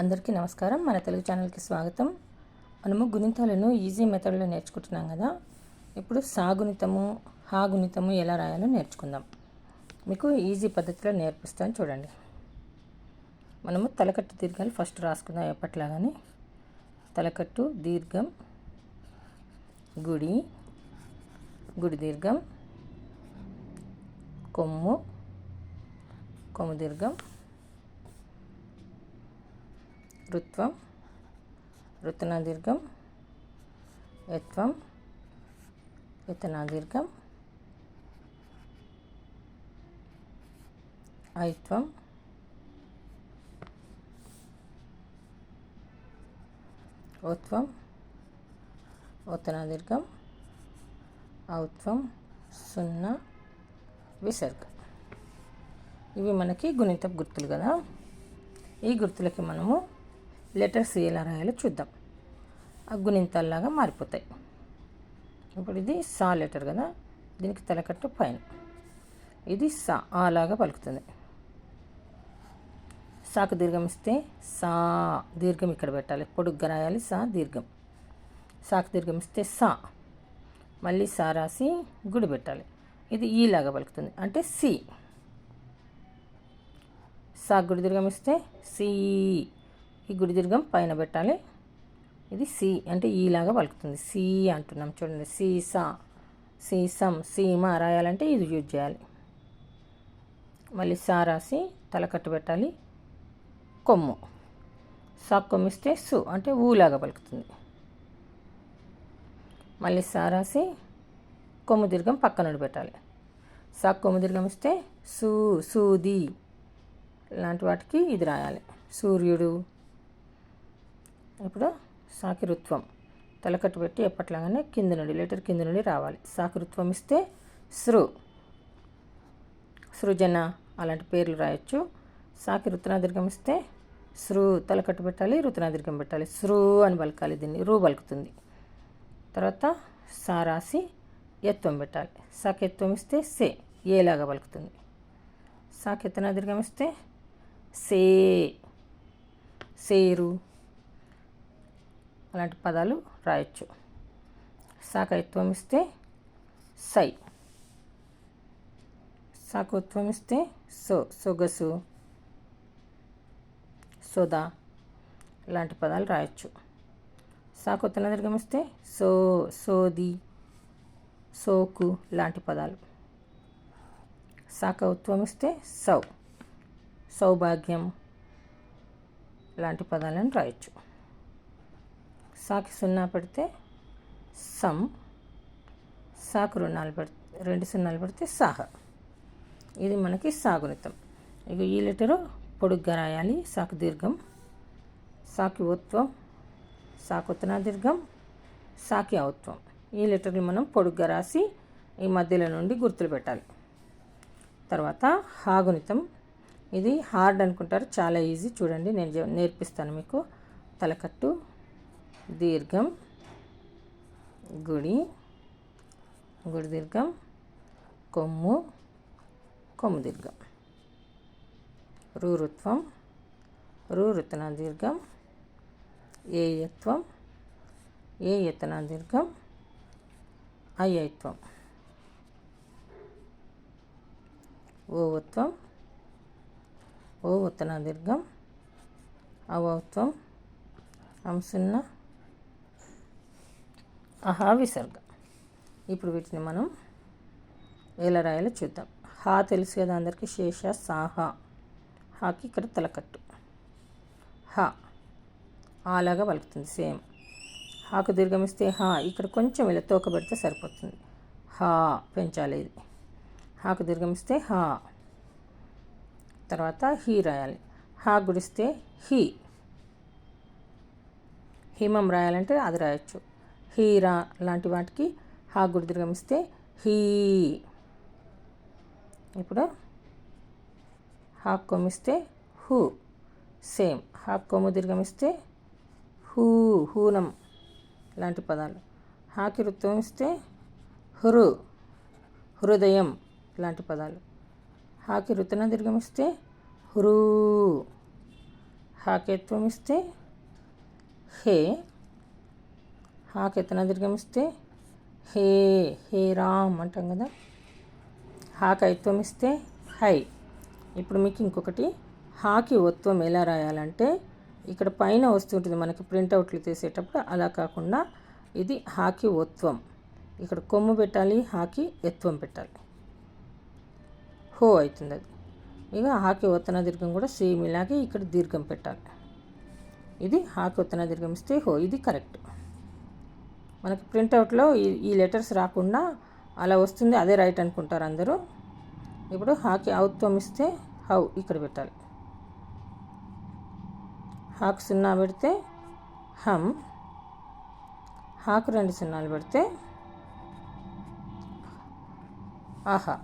అందరికీ నమస్కారం. మన తెలుగు ఛానల్కి స్వాగతం. మనము గుణితాలను ఈజీ మెథడ్లో నేర్చుకుంటున్నాం కదా. ఇప్పుడు సాగుణితము హాగుణితము ఎలా రాయాలో నేర్చుకుందాం. మీకు ఈజీ పద్ధతిలో నేర్పిస్తాను చూడండి. మనము తలకట్టు దీర్ఘాలు ఫస్ట్ రాసుకుందాం. ఎప్పట్లాగానే తలకట్టు దీర్ఘం, గుడి, గుడి దీర్ఘం, కొమ్ము, కొమ్ము దీర్ఘం, రుత్వం, రుత్నా దీర్ఘం, యత్వం, యతనా దీర్ఘం, ఐత్వం, ఓత్వం, ఓతనా దీర్ఘం, ఔత్వం, సున్నా, విసర్గ. ఇవి మనకి గుణిత గుర్తులు కదా. ఈ గుర్తులకి మనము లెటర్స్ ఎలా రాయాలో చూద్దాం. ఆ గుణింతాల్లాగా మారిపోతాయి. ఇప్పుడు ఇది సా లెటర్ కదా, దీనికి తలకట్టు పైన, ఇది సా అలాగా పలుకుతుంది. సాకు దీర్ఘం ఇస్తే సా దీర్ఘం ఇక్కడ పెట్టాలి, పొడుగ్గా రాయాలి. సా దీర్ఘం. సాకు దీర్ఘం ఇస్తే సా, మళ్ళీ సా రాసి గుడి పెట్టాలి. ఇది ఈలాగా పలుకుతుంది, అంటే సి. సా గుడి దీర్ఘం ఇస్తే సి, ఈ గుడి దీర్ఘం పైన పెట్టాలి. ఇది సి అంటే ఈలాగా పలుకుతుంది. సి అంటున్నాం చూడండి. సీసా, సీసం, సీమ రాయాలంటే ఇది యూజ్ చేయాలి. మళ్ళీ సా రాసి తలకట్టు పెట్టాలి. కొమ్ము, సా కొమ్ము ఇస్తే సు అంటే ఊలాగా పలుకుతుంది. మళ్ళీ సా రాసి కొమ్ము దీర్ఘం పక్కన పెట్టాలి. సా కొమ్ము దీర్ఘం ఇస్తే సు, సూది ఇలాంటి వాటికి ఇది రాయాలి. సూర్యుడు. ఇప్పుడు సాకి రుత్వం, తలకట్టు పెట్టి ఎప్పట్లాగానే కింద నుండి లెటర్ కింద నుండి రావాలి. సాకి రుత్వం ఇస్తే సృ, సృజన అలాంటి పేర్లు రాయొచ్చు. సాకి రుత్నా దీర్ఘం ఇస్తే సృ, తలకట్టు పెట్టాలి, రుత్నా దీర్ఘం పెట్టాలి. సృ అని పలకాలి, దీన్ని రూ పలుకుతుంది. తర్వాత సా రాసి ఎత్వం పెట్టాలి. సాకి ఎత్వం ఇస్తే సే, ఏలాగా పలుకుతుంది. సాకి ఎత్తనా దీర్ఘం ఇస్తే సే, సేరు అలాంటి పదాలు రాయొచ్చు. సాకైత్వం ఇస్తే సై, సాకోత్వం ఇస్తే సో, సొగసు, సోదా ఇలాంటి పదాలు రాయొచ్చు. సాకోత్తన దీర్ఘం ఇస్తే సో, సోది, సోకు లాంటి పదాలు. సాకౌత్వం ఇస్తే సౌ, సౌభాగ్యం లాంటి పదాలను రాయొచ్చు. సాకి సున్నా పెడితే సం, సాకు రెండు సున్నాలు పెడితే సాహ. ఇది మనకి సాగుణితం. ఇక ఈ లెటరు పొడుగ్గా రాయాలి. సాకు దీర్ఘం, సాకి ఓత్వం, సాకొత్తనా దీర్ఘం, సాకి ఔత్వం. ఈ లెటర్ని మనం పొడుగ్గా రాసి ఈ మధ్యలో నుండి గుర్తులు పెట్టాలి. తర్వాత హాగుణితం. ఇది హార్డ్ అనుకుంటారు, చాలా ఈజీ. చూడండి, నేను నేర్పిస్తాను మీకు. తలకట్టు దీర్ఘం, గుడి, గుడి దీర్ఘం, కొమ్ము, కొమ్ము దీర్ఘం, రూరుత్వం, రూరుతనా దీర్ఘం, ఏయత్వం, ఏయతనా దీర్ఘం, అయైత్వం, ఓవత్వం, ఓవతనా దీర్ఘం, అవౌత్వం, అంసున్న, అహా విసర్గ. ఇప్పుడు వీటిని మనం ఎలా రాయాలో చూద్దాం. హా తెలుసు కదా అందరికీ. శేష, సాహా. హాకి ఇక్కడ తలకట్టు. హా అలాగా పలుకుతుంది సేమ్. హాకు దీర్ఘం ఇస్తే హా, ఇక్కడ కొంచెం ఇలా తోక పెడితే సరిపోతుంది. హా పెంచాలి ఇది. హాకు దీర్ఘం ఇస్తే హా. తర్వాత హీ రాయాలి. హా గుడిస్తే హీ. హిమం రాయాలంటే అది రాయొచ్చు. హీరా లాంటి వాటికి హా గుడి దీర్ఘం ఇస్తే హీ. ఇప్పుడు హా కొమ్మిస్తే హూ, సేమ్. హా కొమ్ము దీర్ఘం ఇస్తే హూ, హూనం లాంటి పదాలు. హాకి రుత్వం ఇస్తే హురు, హృదయం లాంటి పదాలు. హాకి రుతన దీర్ఘం ఇస్తే హురూ, హాకి ఎత్వం ఇస్తే హే, హాకి ఎత్తన దీర్ఘం ఇస్తే హే, హే రామ్ అంటాం కదా. హాకి ఐత్వం ఇస్తే హై. ఇప్పుడు మీకు ఇంకొకటి, హాకి ఒత్వం ఎలా రాయాలంటే ఇక్కడ పైన వస్తుంటుంది మనకి ప్రింట్అవుట్లు తీసేటప్పుడు, అలా కాకుండా ఇది హాకి ఒత్వం. ఇక్కడ కొమ్ము పెట్టాలి, హాకి ఎత్వం పెట్టాలి, హో అవుతుంది అది. ఇక హాకి ఒత్తన దీర్ఘం కూడా సేమ్ ఇలాగే ఇక్కడ దీర్ఘం పెట్టాలి. ఇది హాకి ఒత్తన దీర్ఘం ఇస్తే హో, ఇది కరెక్ట్. మనకి ప్రింట్అవుట్లో ఈ లెటర్స్ రాకుండా అలా వస్తుంది, అదే రైట్ అనుకుంటారు అందరూ. ఇప్పుడు హాకి ఔత్వం ఇస్తే హౌ ఇక్కడ పెట్టాలి. హాకు 0 పెడితే హమ్, హాకు 2 0 పెడితే ఆహా.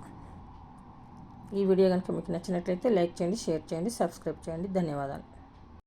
ఈ వీడియో కనుక మీకు నచ్చినట్లయితే లైక్ చేయండి, షేర్ చేయండి, సబ్స్క్రైబ్ చేయండి. ధన్యవాదాలు.